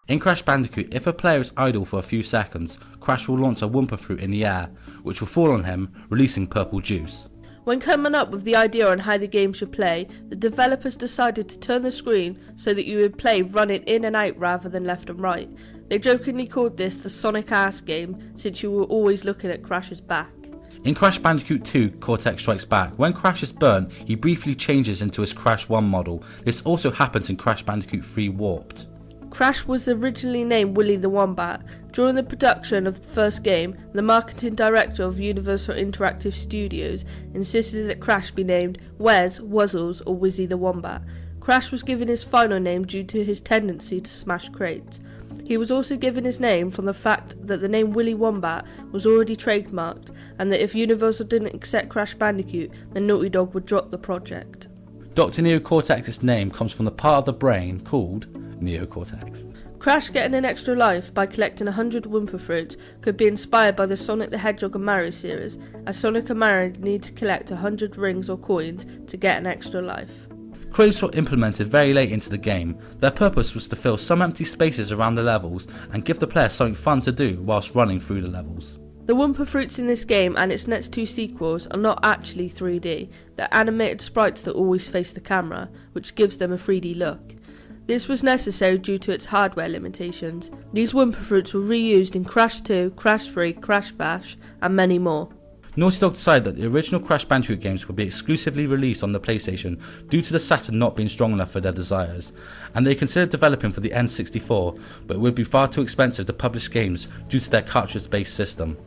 In Crash Bandicoot, if a player is idle for a few seconds, Crash will launch a Wumpa fruit in the air, which will fall on him, releasing purple juice. When coming up with the idea on how the game should play, the developers decided to turn the screen so that you would play running in and out rather than left and right. They jokingly called this the Sonic ass game, since you were always looking at Crash's back. In Crash Bandicoot 2, Cortex Strikes Back, when Crash is burnt, he briefly changes into his Crash 1 model. This also happens in Crash Bandicoot 3 Warped. Crash was originally named Willy the Wombat. During the production of the first game, the marketing director of Universal Interactive Studios insisted that Crash be named Wes, Wuzzles or Wizzy the Wombat. Crash was given his final name due to his tendency to smash crates. He was also given his name from the fact that the name Willy Wombat was already trademarked, and that if Universal didn't accept Crash Bandicoot, then Naughty Dog would drop the project. Dr. Neocortex's name comes from the part of the brain called neocortex. Crash getting an extra life by collecting 100 Wumpa fruits could be inspired by the Sonic the Hedgehog and Mario series, as Sonic and Mario need to collect 100 rings or coins to get an extra life. Crates were implemented very late into the game. Their purpose was to fill some empty spaces around the levels and give the player something fun to do whilst running through the levels. The Wumpa fruits in this game and its next two sequels are not actually 3D, they're animated sprites that always face the camera, which gives them a 3D look. This was necessary due to its hardware limitations. These Wumpa fruits were reused in Crash 2, Crash 3, Crash Bash, and many more. Naughty Dog decided that the original Crash Bandicoot games would be exclusively released on the PlayStation due to the Saturn not being strong enough for their desires, and they considered developing for the N64, but it would be far too expensive to publish games due to their cartridge-based system.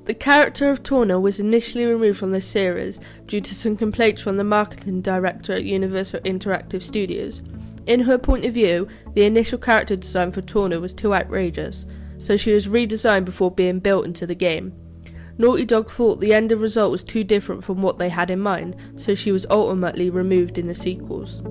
The character of Torna was initially removed from the series due to some complaints from the marketing director at Universal Interactive Studios. In her point of view, the initial character design for Torna was too outrageous, so she was redesigned before being built into the game. Naughty Dog thought the end result was too different from what they had in mind, so she was ultimately removed in the sequels.